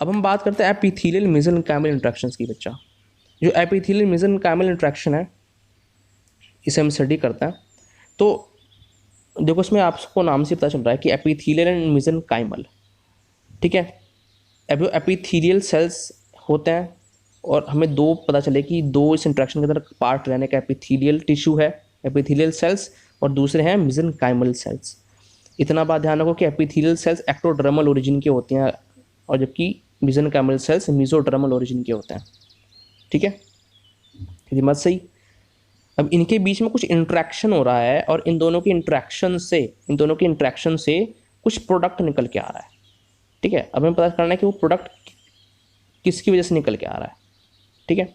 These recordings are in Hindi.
अब हम बात करते हैं एपिथेलियल मेसेनकाइमल इंट्रैक्शंस की बच्चा। जो एपिथेलियल मेसेनकाइमल इंट्रैक्शन है इसे हम स्टडी करते हैं। तो देखो इसमें आपको नाम से पता चल रहा है कि एपिथेलियल एंड मेसेनकाइमल, ठीक है। अब एपिथेलियल सेल्स होते हैं और हमें दो पता चले कि दो इस इंट्रैक्शन के अंदर पार्ट रहने का, एपिथेलियल टिश्यू है एपिथेलियल सेल्स और दूसरे हैं मेसेनकाइमल सेल्स। इतना बात ध्यान रखो कि एपिथेलियल सेल्स एक्टोडर्मल ओरिजिन के होते हैं और जबकि मेसेनकाइमल सेल्स मेसोडर्मल ओरिजिन के होते हैं, ठीक है। ये मत सही। अब इनके बीच में कुछ इंट्रैक्शन हो रहा है और इन दोनों की इंट्रैक्शन से कुछ प्रोडक्ट निकल के आ रहा है, ठीक है। अब हमें पता करना है कि वो प्रोडक्ट किसकी वजह से निकल के आ रहा है, ठीक है।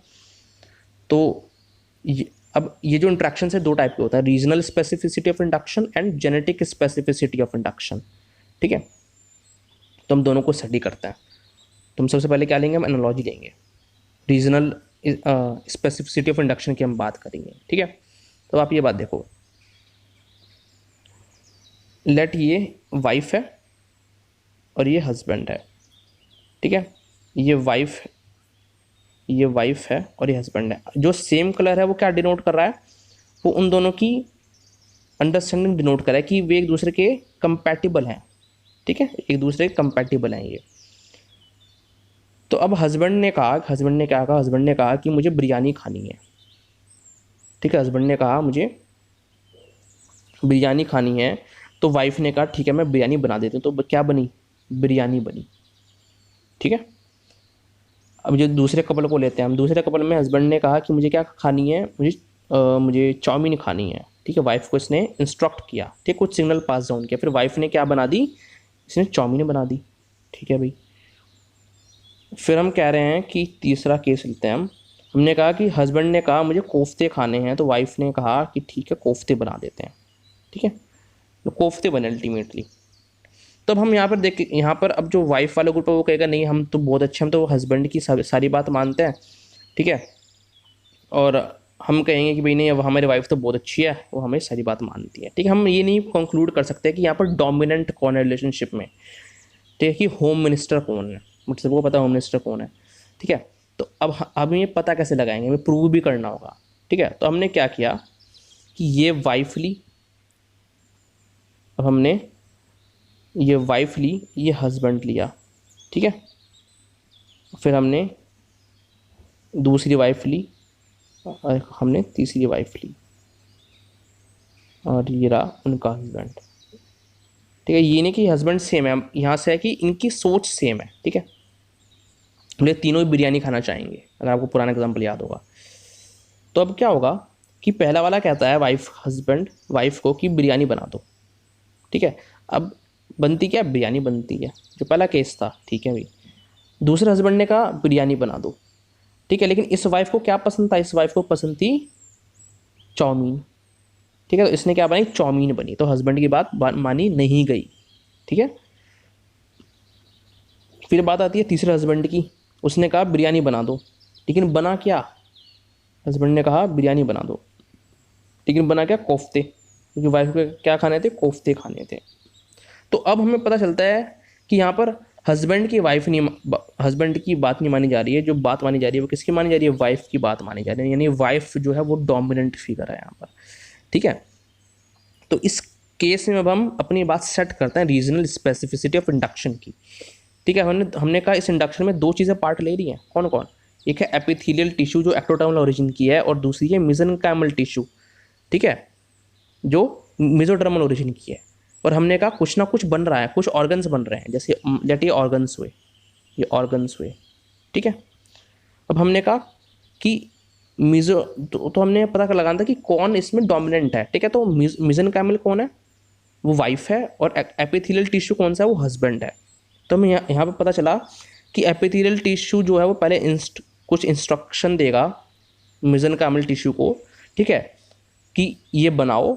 तो अब ये जो इंट्रैक्शन है दो टाइप के होता है, regional specificity of induction and genetic specificity of induction, ठीक है। तो हम दोनों को स्टडी करते हैं। तो हम सबसे पहले क्या लेंगे, हम एनालॉजी लेंगे, रीजनल स्पेसिफिसिटी ऑफ इंडक्शन की हम बात करेंगे, ठीक है। तो आप ये बात देखो, लेट ये वाइफ है और ये हस्बैंड है, ठीक है। ये वाइफ है और ये हस्बैंड है। जो सेम कलर है वो क्या डिनोट कर रहा है, वो उन दोनों की अंडरस्टैंडिंग डिनोट कर रहा है कि वे एक दूसरे के कंपैटिबल हैं, ठीक है, एक दूसरे के कंपैटिबल हैं ये। तो अब हस्बैंड ने कहा कि मुझे बिरयानी खानी है, ठीक है। हस्बैंड ने कहा मुझे बिरयानी खानी है, तो वाइफ ने कहा ठीक है मैं बिरयानी बना देती हूँ। तो क्या बनी, बिरयानी बनी, ठीक है। अब जो दूसरे कपल को लेते हैं हम, दूसरे कपल में हस्बैंड ने कहा कि मुझे क्या खानी है, मुझे चाउमीन खानी है, ठीक है। वाइफ को इसने इंस्ट्रक्ट किया, ठीक, कुछ सिग्नल पास डाउन किया, फिर वाइफ ने क्या बना दी, इसने चाउमीन बना दी, ठीक है भाई। फिर हम कह रहे हैं कि तीसरा केस लेते हैं हम। हमने कहा कि हस्बैंड ने कहा मुझे कोफ्ते खाने हैं, तो वाइफ ने कहा कि ठीक है कोफ्ते बना देते हैं, ठीक है। तो कोफ्ते बने अल्टीमेटली। तो अब हम यहाँ पर देख, यहाँ पर अब जो वाइफ वाला ग्रुप है वो कहेगा नहीं हम तो बहुत अच्छे, हम तो हस्बैंड की सारी बात मानते हैं, ठीक है। और हम कहेंगे कि भाई नहीं, अब हमारी वाइफ तो बहुत अच्छी है, वो हमें सारी बात मानती है, ठीक है। हम ये नहीं कंक्लूड कर सकते कि यहाँ पर डोमिनेंट कौन है रिलेशनशिप में, ठीक है, कि होम मिनिस्टर कौन है, मुझे सबको पता है होम मिनिस्टर कौन है, ठीक है। तो अब हमें ये पता कैसे लगाएंगे, हमें प्रूव भी करना होगा, ठीक है। तो हमने क्या किया कि ये वाइफ ली, अब हमने ये वाइफ ली, ये हस्बैंड लिया, ठीक है। फिर हमने दूसरी वाइफ ली और हमने तीसरी वाइफ ली और ये रहा उनका हस्बैंड, ठीक है। ये नहीं कि हस्बैंड सेम है, यहाँ से है कि इनकी सोच सेम है, ठीक है। बोले तीनों ही बिरयानी खाना चाहेंगे, अगर आपको पुराना एग्जाम्पल याद होगा। तो अब क्या होगा कि पहला वाला कहता है हस्बैंड वाइफ को कि बिरयानी बना दो, ठीक है। अब बनती क्या, बिरयानी बनती है, जो पहला केस था, ठीक है भाई। दूसरे हस्बैंड ने कहा बिरयानी बना दो, ठीक है। लेकिन इस वाइफ को क्या पसंद था, इस वाइफ को पसंद थी चाउमीन, ठीक है। तो इसने क्या बनाई, चाउमीन बनी, तो हस्बैंड की बात मानी नहीं गई, ठीक है। फिर बात आती है तीसरे हस्बैंड की, उसने कहा बिरयानी बना दो, लेकिन बना क्या, हस्बैंड ने कहा बिरयानी बना दो, लेकिन बना क्या, कोफ्ते, क्योंकि वाइफ को क्या खाने थे, कोफ्ते खाने थे। तो अब हमें पता चलता है कि यहाँ पर हस्बैंड की बात नहीं मानी जा रही है, जो बात मानी जा रही है वो किसकी मानी जा रही है, वाइफ की बात मानी जा रही है, यानी वाइफ जो है वो डोमिनेंट फिगर है यहाँ पर, ठीक है। तो इस केस में अब हम अपनी बात सेट करते हैं रीजनल स्पेसिफिसिटी ऑफ इंडक्शन की, ठीक है। हमने कहा इस इंडक्शन में दो चीज़ें पार्ट ले रही हैं, कौन कौन, एक है एपिथेलियल टिश्यू जो एक्टोडर्मल ओरिजिन की है और दूसरी है मेसेनकाइमल टिश्यू, ठीक है, जो मेसोडर्मल ओरिजिन की है। और हमने कहा कुछ ना कुछ बन रहा है, कुछ ऑर्गन्स बन रहे हैं, जैसे लेट ये ऑर्गन्स हुए, ठीक है। अब हमने कहा कि तो हमने पता कर लगाना था कि कौन इसमें डोमिनेंट है, ठीक है। तो मेसेनकाइमल कौन है, वो वाइफ है, और एपिथेलियल टिश्यू कौन सा है, वो हस्बैंड है। तो हमें यहाँ पे पता चला कि एपिथेलियल टिश्यू जो है वो पहले कुछ इंस्ट्रक्शन देगा मेसेनकाइमल टिश्यू को, ठीक है, कि ये बनाओ,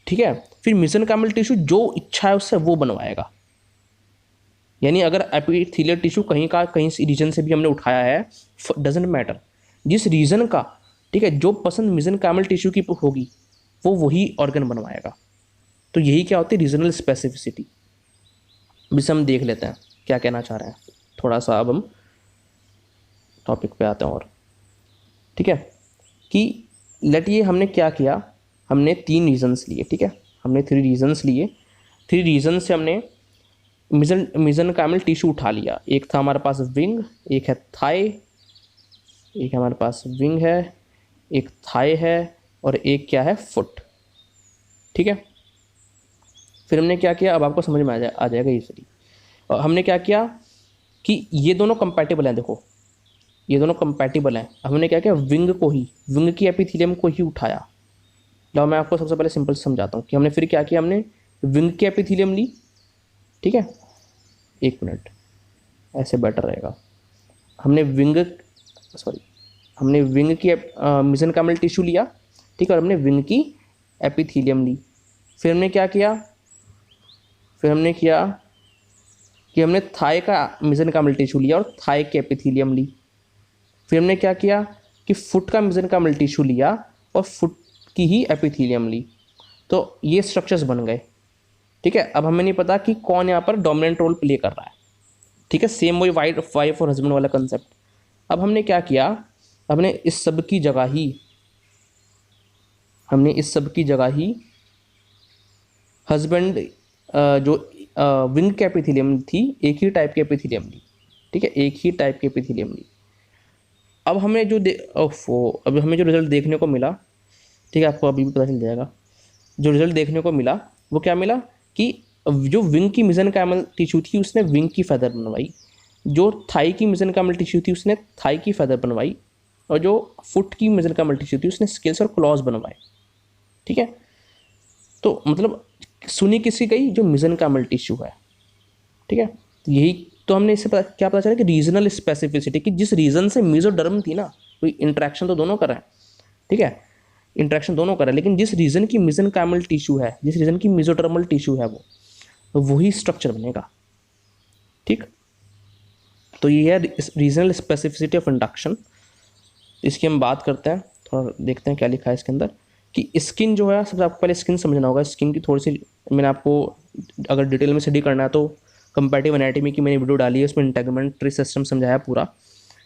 ठीक है। फिर मेसेनकाइमल टिश्यू जो इच्छा है उससे वो बनवाएगा, यानी अगर एपिथेलियल टिश्यू कहीं रीजन से भी हमने उठाया है, डजेंट मैटर, जिस रीजन का, ठीक है, जो पसंद मेसेनकाइमल टिश्यू की होगी वो वही ऑर्गन बनवाएगा। तो यही क्या होती है रीजनल स्पेसिफिसिटी। अब इसे हम देख लेते हैं क्या कहना चाह रहे हैं। थोड़ा सा अब हम टॉपिक पे आते हैं और, ठीक है, कि लेट ये हमने क्या किया, हमने 3 रीजन्स लिए, ठीक है, हमने 3 रीजन्स लिए, 3 रीजन से हमने मिजनकाइमल टिश्यू उठा लिया। एक था हमारे पास विंग, एक है थाई, एक हमारे पास विंग है, एक थाई है, और एक क्या है, फुट, ठीक है। फिर हमने क्या किया, अब आपको समझ में आ जाएगा इजीली। और हमने क्या किया कि ये दोनों कंपैटिबल हैं, देखो ये दोनों कंपैटिबल हैं। हमने क्या किया, विंग की एपिथेलियम को ही उठाया। लो मैं आपको सबसे पहले सिंपल से समझाता हूँ कि हमने फिर क्या किया, हमने विंग की एपिथेलियम ली, ठीक है, एक मिनट ऐसे बेटर रहेगा। हमने विंग की मिजनकाइमल टिश्यू लिया, ठीक है, और हमने विंग की एपिथेलियम ली। फिर हमने क्या किया, फिर हमने किया कि हमने थाई का मिजनकाइमल टिश्यू लिया और थाई की एपिथेलियम ली। फिर हमने क्या किया कि फुट का मिजनकाइमल टिश्यू लिया और फुट की ही एपिथेलियम ली। तो ये स्ट्रक्चर्स बन गए, ठीक है। अब हमें नहीं पता कि कौन यहाँ पर डोमिनेंट रोल प्ले कर रहा है, ठीक है, सेम वही वाइफ और हस्बैंड वाला कंसेप्ट। अब हमने क्या किया, हमने इस सब की जगह ही हस्बैंड जो विंग की एपिथेलियम थी, एक ही टाइप की एपिथेलियम ली, ठीक है, एक ही टाइप की एपिथेलियम ली। अब हमें अब हमें जो रिजल्ट देखने को मिला, ठीक है, आपको अभी भी पता चल जाएगा। जो रिजल्ट देखने को मिला वो क्या मिला कि जो विंग की मिजनकाइमल टिश्यू थी उसने विंग की फेदर बनवाई, जो थाई की मिजनकाइमल टिश्यू थी उसने थाई की फेदर बनवाई, और जो फुट की मिजनकाइमल टिश्यू थी उसने स्केल्स और क्लॉज बनवाए, ठीक है। तो मतलब सुनी किसकी गई, जो मिजनकाइमल टिश्यू है, ठीक है। तो यही तो हमने इससे क्या पता चला कि रीजनल स्पेसिफिसिटी, कि जिस रीजन से मेसोडर्म थी ना, कोई इंट्रैक्शन तो दोनों कर रहे हैं, ठीक है, इंट्रैक्शन दोनों कर रहे हैं, लेकिन जिस रीजन की मिजनकाइमल टिश्यू है, जिस रीजन की मेसोडर्मल टिश्यू है, वो वही स्ट्रक्चर बनेगा, ठीक। तो ये है रीजनल स्पेसिफिसिटी ऑफ इंडक्शन। इसकी हम बात करते हैं, थोड़ा देखते हैं क्या लिखा है इसके अंदर, कि स्किन जो है, सबसे आपको पहले स्किन समझना होगा। स्किन की थोड़ी सी मैंने आपको, अगर डिटेल में स्टडी करना है तो कंपैरेटिव एनाटॉमी की मैंने वीडियो डाली है, उसमें इंटेगमेंट्री सिस्टम समझाया पूरा,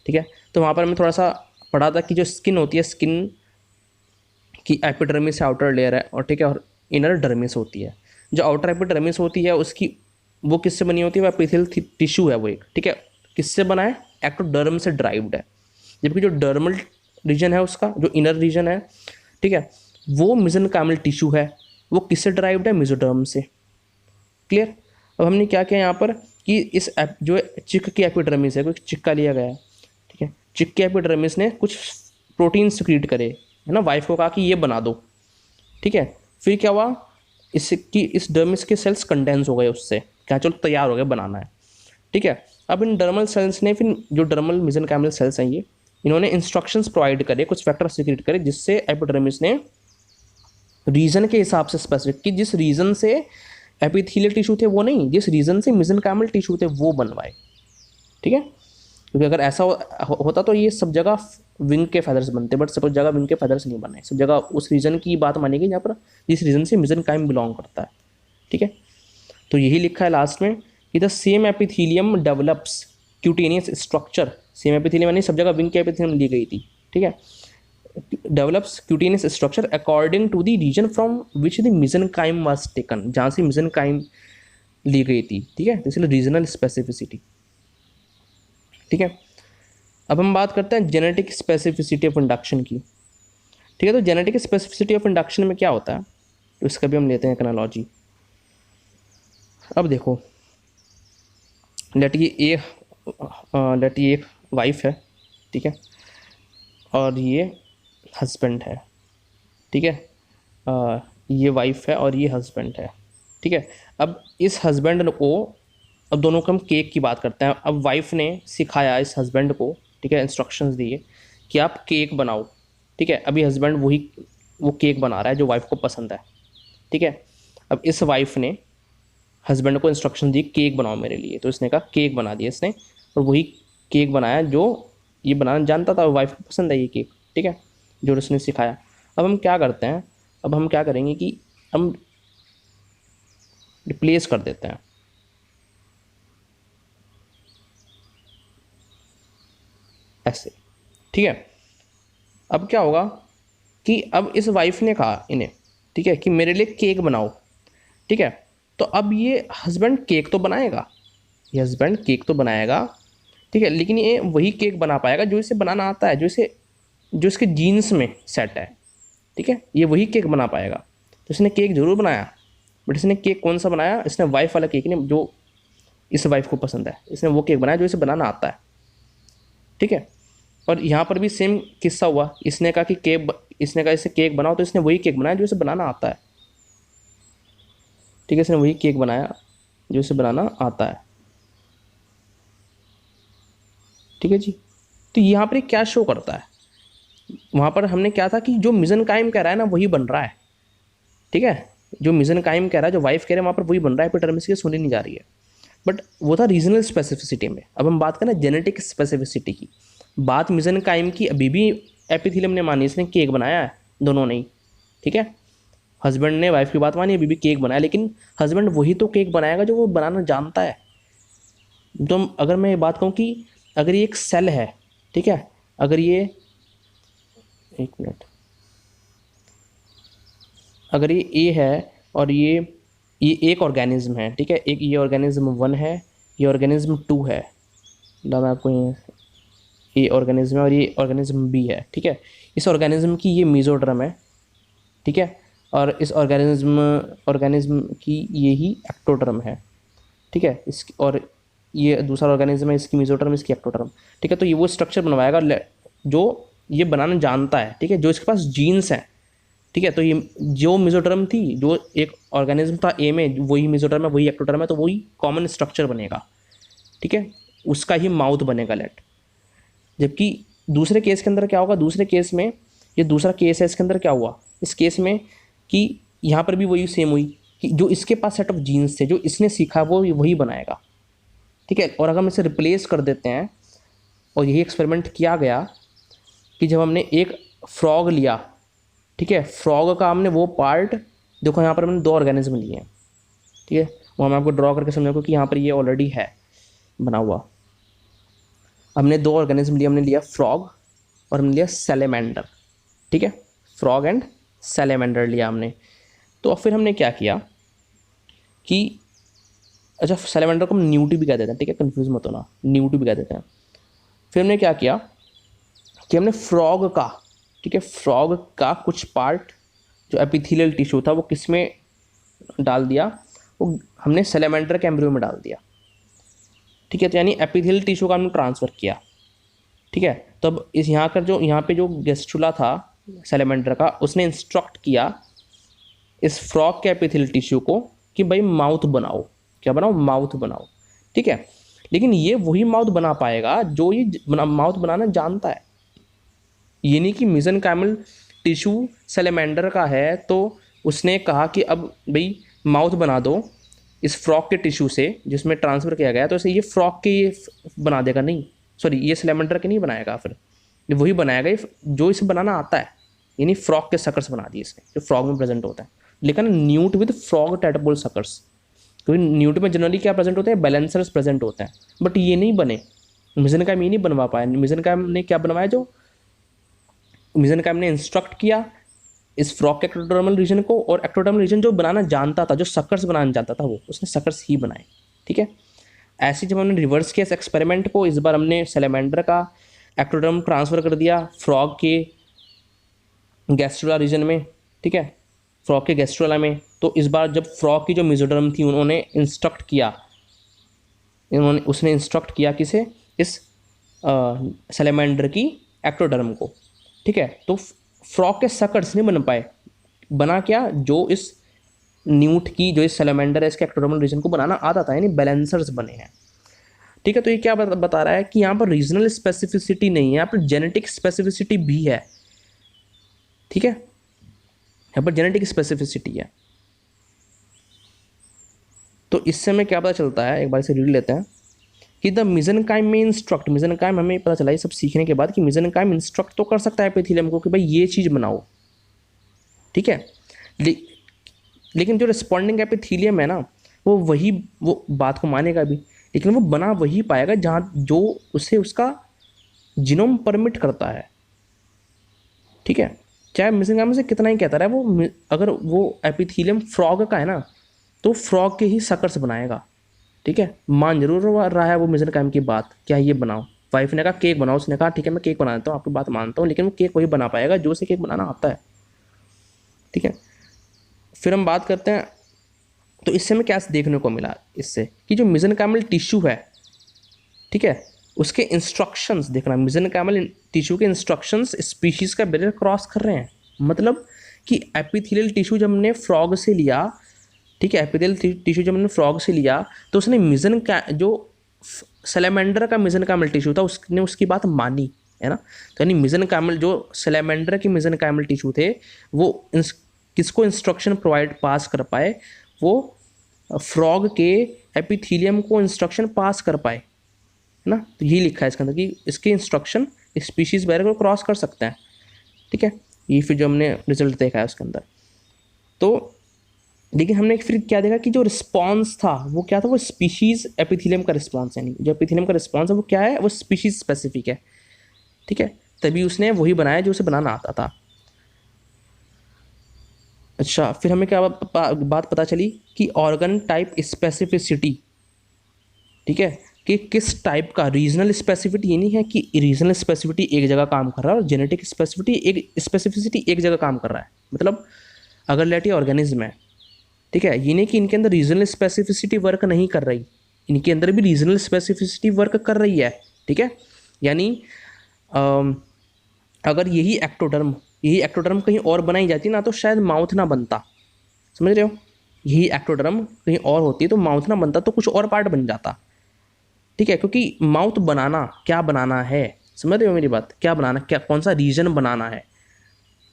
ठीक है। तो वहाँ पर मैं थोड़ा सा पढ़ा था कि जो स्किन होती है, स्किन की एपिडर्मिस से आउटर लेयर है, और ठीक है, और इनर डर्मिस होती है। जो आउटर एपिडर्मिस होती है उसकी, वो किससे बनी होती है, वो एपिथेलियल टिश्यू है वो एक, ठीक है, किससे बना है, एक्टोडर्म से ड्राइव्ड है। जबकि जो डर्मल रीजन है उसका, जो इनर रीजन है, ठीक है, वो मिजनकाइमल टिश्यू है, वो किससे ड्राइव्ड है, मेसोडर्म से। क्लियर। अब हमने क्या किया यहाँ पर कि जो चिक की एपिडर्मिस है, कोई चिक्का लिया गया है, ठीक है, चिक की एपिडर्मिस ने कुछ प्रोटीन सिक्रीट करे, है ना, वाइफ को कहा कि ये बना दो, ठीक है। फिर क्या हुआ, इस डर्मिस के सेल्स कंडेंस हो गए, उससे क्या, चलो तैयार हो गए, बनाना है, ठीक है। अब इन डर्मल सेल्स ने, फिर जो डर्मल मिजनकाइमल सेल्स हैं ये, इन्होंने इंस्ट्रक्शंस प्रोवाइड करे, कुछ फैक्टर सिक्रेट करे, जिससे एपिडर्मिस ने रीजन के हिसाब से स्पेसिफिक, कि जिस रीजन से एपिथेलियल टिश्यू थे वो नहीं, जिस रीजन से मिजनकाइमल टिश्यू थे वो बनवाए, ठीक है। क्योंकि अगर ऐसा होता तो ये सब जगह विंग के फेदर्स बनते, बट सब जगह विंग के फेदर्स नहीं बने, सब जगह उस रीजन की बात मानी गई जहाँ पर जिस रीजन से मिजनकाइम बिलोंग करता है, ठीक है। तो यही लिखा है लास्ट में कि the same epithelium develops cutaneous structure, same epithelium यानी सब जगह विंग की एपिथेलियम ली गई थी, ठीक है, develops cutaneous structure according to the region from which the mesenchyme was taken, जहाँ से मिजनकाइम ली गई थी, ठीक है। तो इसलिए रीजनल स्पेसिफिसिटी, ठीक है। अब हम बात करते हैं जेनेटिक स्पेसिफिसिटी ऑफ इंडक्शन की, ठीक है। तो जेनेटिक स्पेसिफिसिटी ऑफ इंडक्शन में क्या होता है, तो इसका भी हम लेते हैं एक एनालॉजी। अब देखो, लेट ये एक वाइफ है, ठीक है, और ये हस्बैंड है, ठीक है, ये वाइफ है और ये हस्बैंड है, ठीक है। अब इस हस्बैंड को, अब दोनों को हम केक की बात करते हैं। अब वाइफ ने सिखाया इस हस्बैंड को, ठीक है, इंस्ट्रक्शंस दिए कि आप केक बनाओ, ठीक है। अभी हस्बैंड वो केक बना रहा है जो वाइफ को पसंद है, ठीक है। अब इस वाइफ ने हस्बैंड को इंस्ट्रक्शन दी केक बनाओ मेरे लिए, तो इसने कहा केक बना दिया इसने, और वही केक बनाया जो ये बनाना जानता था, वाइफ को पसंद है ये केक, ठीक है, जो उसने सिखाया। अब हम क्या करते हैं, अब हम क्या करेंगे कि हम रिप्लेस कर देते हैं, ऐसे, ठीक है। अब क्या होगा कि अब इस वाइफ ने कहा इन्हें, ठीक है, कि मेरे लिए केक बनाओ, ठीक है। तो अब ये हस्बैंड केक तो बनाएगा, ये हस्बैंड केक तो बनाएगा, ठीक है, लेकिन ये वही केक बना पाएगा जो इसे बनाना आता है, जो इसके जीन्स में सेट है, ठीक है, ये वही केक बना पाएगा। तो इसने केक जरूर बनाया, बट इसने केक कौन सा बनाया, इसने वाइफ वाला केक नहीं, जो इस वाइफ को पसंद है, इसने वो केक बनाया जो इसे बनाना आता है, ठीक है। और यहाँ पर भी सेम किस्सा हुआ, इसने कहा कि इसने कहा इसे केक बनाओ, तो इसने वही केक बनाया जो इसे बनाना आता है, ठीक है, इसने वही केक बनाया जो इसे बनाना आता है, ठीक है जी। तो यहाँ पर क्या शो करता है, वहाँ पर हमने क्या था कि जो मिजन कायम कह रहा है ना वही बन रहा है, ठीक है, जो मिजन कायम कह रहा है, जो वाइफ कह रहे हैं वहाँ पर वही बन रहा है, एपिटर्मिस की सुनी नहीं जा रही है। बट वो था रीजनल स्पेसिफिसिटी में। अब हम बात करें जेनेटिक स्पेसिफिसिटी की, बात मिजन कायम की अभी भी एपिथेलियम ने मानी, इसने केक बनाया है, दोनों ने ही, ठीक है, हस्बैंड ने वाइफ की बात मानी, अभी भी केक बनाया, लेकिन हस्बैंड वही तो केक बनाएगा जो वो बनाना जानता है। तो अगर मैं ये बात कहूँ कि अगर ये एक सेल है, ठीक है, अगर ये, एक मिनट, अगर ये ए है और ये एक ऑर्गेनिज्म है, ठीक है, एक ये ऑर्गेनिज्म 1 है, ये ऑर्गेनिज्म 2 है, मैं आपको ये ऑर्गेनिज्म है और ये ऑर्गेनिज्म बी है, ठीक है। इस ऑर्गेनिज्म की ये मेसोडर्म है, ठीक है, और इस ऑर्गेनिज्म की ये ही एक्टोडर्म है, ठीक है, इसकी, और ये दूसरा ऑर्गेनिज्म है, इसकी मेसोडर्म, इसकी एक्टोडर्म, ठीक है। तो ये वो स्ट्रक्चर बनवाएगा जो ये बनाना जानता है, ठीक है, जो इसके पास जीन्स हैं, ठीक है। तो ये जो मेसोडर्म थी, जो एक ऑर्गेनिज्म था ए में, वही मेसोडर्म है, वही एक्टोडर्म है, तो वही कॉमन स्ट्रक्चर बनेगा, ठीक है, उसका ही माउथ बनेगा लेट। जबकि दूसरे केस के अंदर क्या होगा, दूसरे केस में, ये दूसरा केस है, इसके अंदर क्या हुआ, इस केस में कि यहाँ पर भी वही सेम हुई कि जो इसके पास सेट ऑफ जीन्स थे, जो इसने सीखा वो वही बनाएगा, ठीक है। और अगर हम इसे रिप्लेस कर देते हैं, और यही एक्सपेरिमेंट किया गया कि जब हमने एक फ्रॉग लिया, ठीक है, फ्रॉग का हमने वो पार्ट, देखो यहाँ पर हमने 2 ऑर्गेनिज्म लिए हैं, ठीक है, वो मैं आपको ड्रॉ करके समझाऊँ कि यहाँ पर ये ऑलरेडी है बना हुआ। हमने 2 ऑर्गेनिज्म लिए, हमने लिया फ्रॉग और हमने लिया सैलेमेंडर, ठीक है, फ्रॉग एंड सैलेमेंडर लिया हमने। तो फिर हमने क्या किया कि, अच्छा, सैलेमेंडर को हम न्यूटी भी कह देते हैं, ठीक है, कंफ्यूज मत होना, न्यूटी भी कह देते हैं। फिर हमने क्या किया कि हमने फ्रॉग का, ठीक है, फ्रॉग का कुछ पार्ट जो एपिथेलियल टिश्यू था वो किस में डाल दिया, वो हमने सैलेमेंडर के एम्ब्रियो में डाल दिया, ठीक है। तो यानी एपिथेलियल टिश्यू का हमने ट्रांसफ़र किया, ठीक है। तो अब इस यहाँ पे जो गेस्ट्रुला था सैलेमेंडर का, उसने इंस्ट्रक्ट किया इस फ्रॉग के एपिथेलियल टिश्यू को कि भाई माउथ बनाओ, क्या बनाओ, माउथ बनाओ, ठीक है। लेकिन ये वही माउथ बना पाएगा जो ये माउथ बनाना जानता है। ये नहीं कि मिज़ेनकाइमल टिश्यू सैलेमेंडर का है तो उसने कहा कि अब भाई माउथ बना दो इस फ्रॉग के टिश्यू से जिसमें ट्रांसफ़र किया गया, तो इसे ये फ्रॉग के ये बना देगा, नहीं, सॉरी, ये सैलेमेंडर के नहीं बनाएगा, फिर ये वही बनाएगा जो इसे बनाना आता है, यानी फ्रॉग के सकर्स बना दिए इसने जो फ्रॉग में प्रेजेंट होता है। लेकिन newt with frog tadpole suckers, क्योंकि न्यूट में जनरली क्या प्रेजेंट होते हैं, बैलेंसर्स प्रेजेंट होते हैं, बट ये नहीं बने, मिज़ेनकाइम ये नहीं बनवा पाया। मिज़ेनकाइम ने क्या बनवाया, जो मिज़ेनकाइम ने इंस्ट्रक्ट किया इस फ्रॉग के एक्टोडर्मल रीजन को, और एक्टोडर्मल रीजन जो बनाना जानता था, जो सकर्स बनाना जानता था, वो उसने सकर्स ही बनाए, ठीक है। ऐसे जब हमने रिवर्स किया इस एक्सपेरिमेंट को, इस बार हमने सैलेमेंडर का एक्टोडर्म ट्रांसफ़र कर दिया फ्रॉग के गैस्ट्रुला रीजन में, ठीक है, फ्रॉग के गैस्ट्रुला में। तो इस बार जब फ्रॉग की जो मेसोडर्म थी उन्होंने इंस्ट्रक्ट किया, उसने इंस्ट्रक्ट किया किसे, इस सैलेमेंडर की एक्टोडर्म को, ठीक है। तो फ्रॉग के सकर्स नहीं बन पाए, बना क्या, जो इस न्यूट की, जो इस सैलेमेंडर है, इसके एक्टोडर्मल रीजन को बनाना आता था, यानी बैलेंसर्स बने हैं, ठीक है। तो ये क्या बता रहा है कि यहाँ पर रीजनल स्पेसिफिसिटी नहीं है, यहाँ पर जेनेटिक स्पेसिफिसिटी भी है, ठीक है, यहाँ पर जेनेटिक स्पेसिफिसिटी है। तो इससे हमें क्या पता चलता है, एक बार इसे रीड लेते हैं कि द मिज़ेनकाइम में इंस्ट्रक्ट, मिज़ेनकाइम हमें पता चला ये सब सीखने के बाद कि मिज़ेनकाइम इंस्ट्रक्ट तो कर सकता है एपिथेलियम को कि भाई ये चीज़ बनाओ, ठीक है। लेकिन जो रिस्पॉन्डिंग एपिथेलियम है ना, वो बात को मानेगा भी, लेकिन वो बना वही पाएगा जहाँ जो उसे उसका जीनोम परमिट करता है, ठीक है, चाहे मिसेंकाइमल से कितना ही कहता रहा है वो, अगर वो एपिथीलियम फ्रॉग का है ना तो फ्रॉग के ही सकर्स बनाएगा, ठीक है। मान जरूर रहा है वो मिसेंकाइम की बात, क्या ये बनाओ, वाइफ ने कहा केक बनाओ, उसने कहा ठीक है मैं केक बना देता हूँ, आपकी बात मानता हूँ, लेकिन वो केक वही बना पाएगा जो उसे केक बनाना आता है, ठीक है। फिर हम बात करते हैं, तो इससे हमें क्या देखने को मिला, इससे कि जो मिसेंकाइमल टिश्यू है, ठीक है, उसके इंस्ट्रक्शंस देखना, मिसेंकाइमल टिश्यू के इंस्ट्रक्शंस स्पीशीज का बैरियर क्रॉस कर रहे हैं। मतलब कि एपिथेलियल टिश्यू जब हमने फ्रॉग से लिया, ठीक है, एपिथेलियल टिश्यू जब हमने फ्रॉग से लिया तो उसने जो सैलेमेंडर का मिसेंकाइमल टिश्यू था उसने उसकी बात मानी, है ना। तो यानी मिसेंकाइमल जो सैलेमेंडर के मिसेंकाइमल टिश्यू थे वो किसको इंस्ट्रक्शन प्रोवाइड पास कर पाए, वो फ्रॉग के एपिथीलियम को इंस्ट्रक्शन पास कर पाए, है ना। तो यही लिखा है इसके अंदर कि इसके इंस्ट्रक्शन स्पीशीज बैरियर को क्रॉस कर सकते हैं, ठीक है। ये फिर जो हमने रिजल्ट देखा है उसके अंदर, तो लेकिन हमने फिर क्या देखा कि जो रिस्पॉन्स था वो क्या था, वो स्पीशीज एपिथीलियम का रिस्पॉन्स, यानी जो एपिथीलियम का रिस्पॉन्स है वो क्या है, वो स्पीशीज स्पेसिफिक है, ठीक है। तभी उसने वही बनाया जो उसे बनाना आता था। अच्छा, फिर हमें क्या बात पता चली कि ऑर्गन टाइप स्पेसिफिसिटी, ठीक है, कि किस टाइप का, रीजनल स्पेसिफिटी ये नहीं है कि रीजनल स्पेसिफिटी एक जगह काम कर रहा है और जेनेटिक स्पेसिफिसिटी एक जगह काम कर रहा है। मतलब अगर लेट ये ऑर्गेनिज्म है, ठीक है, ये नहीं कि इनके अंदर रीजनल स्पेसिफिसिटी वर्क नहीं कर रही, इनके अंदर भी रीजनल स्पेसिफिसिटी वर्क कर रही है, ठीक है। यानी अगर यही एक्टोडर्म कहीं और बनाई जाती ना तो शायद माउथ ना बनता, समझ रहे हो, यही एक्टोडर्म कहीं और होती तो माउथ ना बनता, तो कुछ और पार्ट बन जाता, ठीक है। क्योंकि माउथ बनाना, क्या बनाना है, समझ रहे हो मेरी बात, क्या बनाना, क्या कौन सा रीजन बनाना है,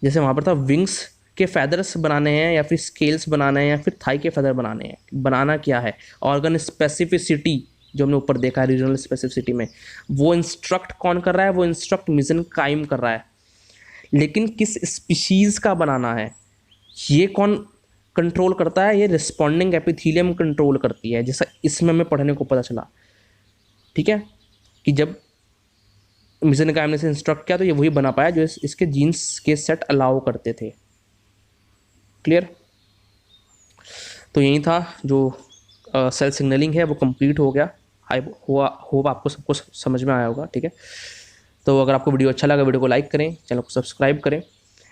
जैसे वहाँ पर था विंग्स के फैदर्स बनाने हैं या फिर स्केल्स बनाने हैं या फिर थाई के फैदर बनाने हैं, बनाना क्या है, ऑर्गन स्पेसिफिसिटी जो हमने ऊपर देखा है रीजनल स्पेसिफिसिटी में, वो इंस्ट्रक्ट कौन कर रहा है, वो इंस्ट्रक्ट मिसेंकाइम कर रहा है, लेकिन किस स्पीशीज का बनाना है ये कौन कंट्रोल करता है, ये रिस्पॉन्डिंग एपिथीलियम कंट्रोल करती है, जैसा इसमें हमें पढ़ने को पता चला, ठीक है, कि जब मिसेंकाइम ने से इंस्ट्रक्ट किया तो ये वही बना पाया जो इसके जीन्स के सेट अलाउ करते थे। क्लियर। तो यही था जो सेल सिग्नलिंग है वो कंप्लीट हो गया, होप आपको सबको समझ में आया होगा, ठीक है। तो अगर आपको वीडियो अच्छा लगा वीडियो को लाइक करें, चैनल को सब्सक्राइब करें,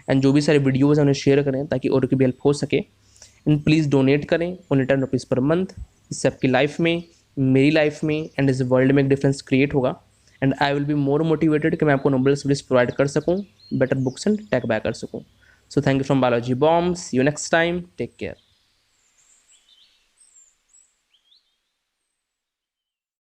एंड जो भी सारे वीडियोज़ हैं उन्हें शेयर करें ताकि और की भी हेल्प हो सके, एंड प्लीज़ डोनेट करें ओनली ₹10 पर मंथ। इससे आपकी लाइफ में, मेरी लाइफ में एंड इस वर्ल्ड में एक डिफरेंस क्रिएट होगा, and I will be more motivated कि मैं आपको नोबल सर्विस प्रोवाइड कर सकूँ, better books and take back कर सकूँ। So thank you from biology bombs, you next time, take care.